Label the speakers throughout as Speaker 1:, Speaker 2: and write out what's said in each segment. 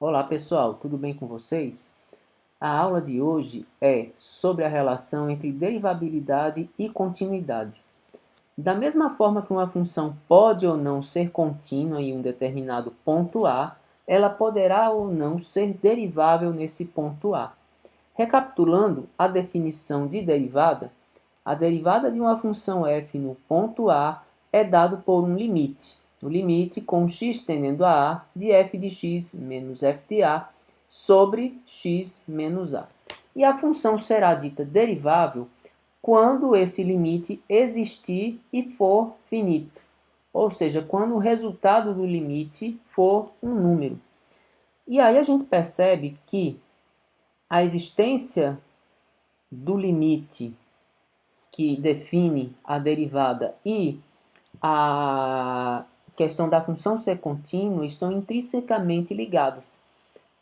Speaker 1: Olá pessoal, tudo bem com vocês? A aula de hoje é sobre a relação entre derivabilidade e continuidade. Da mesma forma que uma função pode ou não ser contínua em um determinado ponto A, ela poderá ou não ser derivável nesse ponto A. Recapitulando a definição de derivada, a derivada de uma função f no ponto A é dado por um limite. O limite com x tendendo a A de f de x menos f de A sobre x menos A. E a função será dita derivável quando esse limite existir e for finito. Ou seja, quando o resultado do limite for um número. E aí a gente percebe que a existência do limite que define a derivada e a questão da função ser contínua estão intrinsecamente ligadas.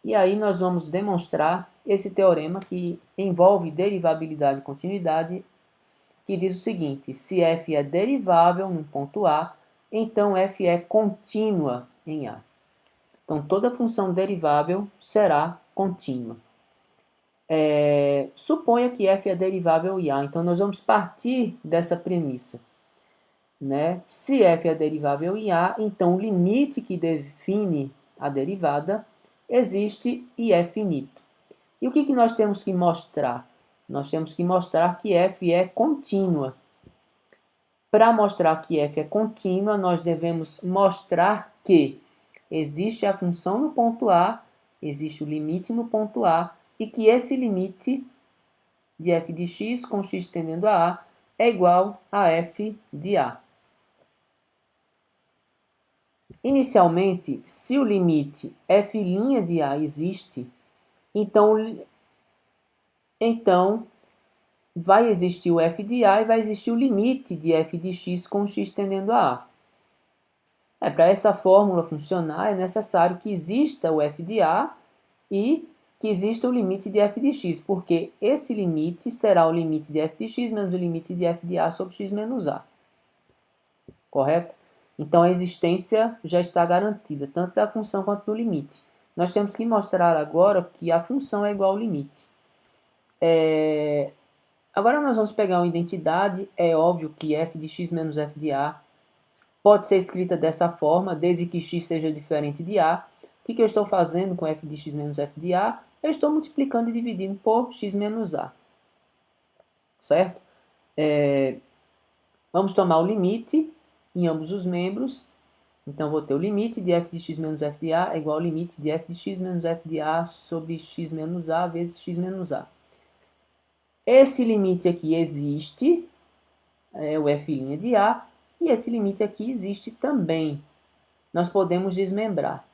Speaker 1: E aí nós vamos demonstrar esse teorema que envolve derivabilidade e continuidade, que diz o seguinte: se f é derivável num ponto A, então f é contínua em A. Então toda função derivável será contínua. Suponha que f é derivável em A, então nós vamos partir dessa premissa. Né? Se f é derivável em A, então o limite que define a derivada existe e é finito. E o que nós temos que mostrar? Nós temos que mostrar que f é contínua. Para mostrar que f é contínua, nós devemos mostrar que existe a função no ponto A, existe o limite no ponto A, e que esse limite de f de x com x tendendo a A é igual a f de A. Inicialmente, se o limite f' de A existe, então vai existir o f de A e vai existir o limite de f de x com x tendendo a A. Para essa fórmula funcionar, é necessário que exista o f de A e que exista o limite de f de x, porque esse limite será o limite de f de x menos o limite de f de A sobre x menos A. Correto? Então a existência já está garantida, tanto da função quanto do limite. Nós temos que mostrar agora que a função é igual ao limite. Agora nós vamos pegar uma identidade. É óbvio que f de x menos f de A pode ser escrita dessa forma, desde que x seja diferente de A. O que eu estou fazendo com f de x menos f de A? Eu estou multiplicando e dividindo por x menos A. Certo? Vamos tomar o limite em ambos os membros. Então, vou ter o limite de f de x menos f de A é igual ao limite de f de x menos f de A sobre x menos A vezes x menos A. Esse limite aqui existe, é o f' de A, e esse limite aqui existe também. Nós podemos desmembrar.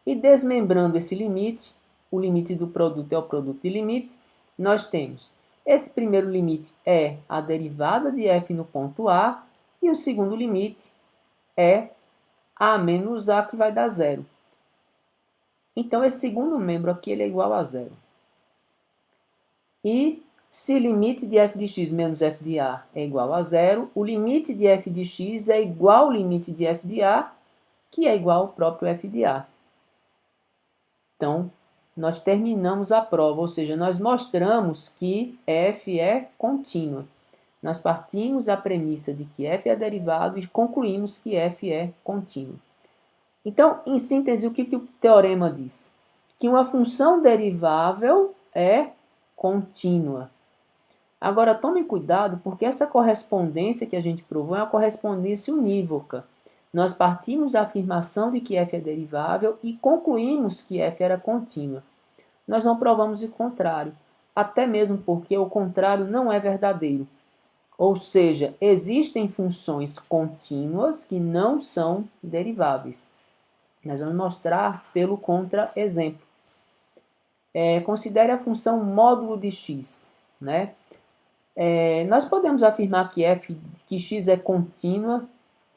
Speaker 1: E desmembrando esse limite, o limite do produto é o produto de limites, nós temos esse primeiro limite é a derivada de f no ponto A, e o segundo limite é A menos A, que vai dar zero. Então, esse segundo membro aqui ele é igual a zero. E se limite de f de x menos f de A é igual a zero, o limite de f de x é igual ao limite de f de A, que é igual ao próprio f de A. Então, nós terminamos a prova, ou seja, nós mostramos que f é contínua. Nós partimos da premissa de que f é derivado e concluímos que f é contínuo. Então, em síntese, o que o teorema diz? Que uma função derivável é contínua. Agora, tome cuidado, porque essa correspondência que a gente provou é uma correspondência unívoca. Nós partimos da afirmação de que f é derivável e concluímos que f era contínua. Nós não provamos o contrário, até mesmo porque o contrário não é verdadeiro. Ou seja, existem funções contínuas que não são deriváveis. Nós vamos mostrar pelo contra-exemplo. Considere a função módulo de x. Né? Nós podemos afirmar que x é contínua,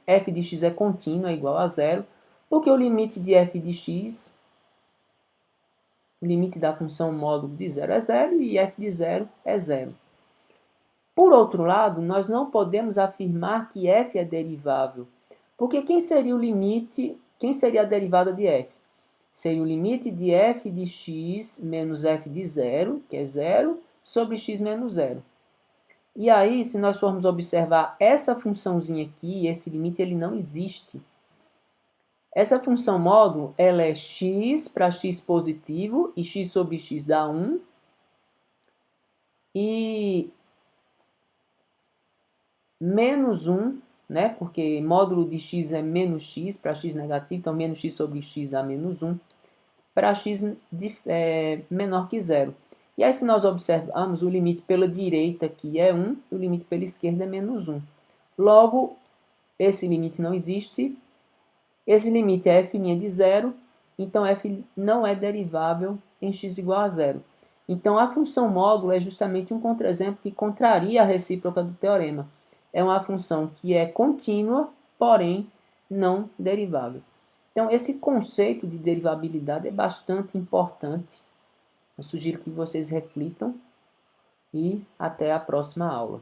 Speaker 1: f de x é contínua, é igual a zero, porque o limite de f de x, o limite da função módulo de zero é zero e f de zero é zero. Por outro lado, nós não podemos afirmar que f é derivável, porque quem seria o limite, quem seria a derivada de f? seria o limite de f de x menos f de zero, que é zero, sobre x menos zero. E aí, se nós formos observar essa funçãozinha aqui, esse limite ele não existe. Essa função módulo, ela é x para x positivo, e x sobre x dá 1. E menos 1, né? Porque módulo de x é menos x para x negativo, então menos x sobre x dá menos 1, para x menor que zero. E aí, se nós observarmos, o limite pela direita aqui é 1, e o limite pela esquerda é menos 1. Logo, esse limite não existe. Esse limite é f' de zero, então f não é derivável em x igual a zero. Então, a função módulo é justamente um contra-exemplo que contraria a recíproca do teorema. É uma função que é contínua, porém não derivável. Então, esse conceito de derivabilidade é bastante importante. Eu sugiro que vocês reflitam e até a próxima aula.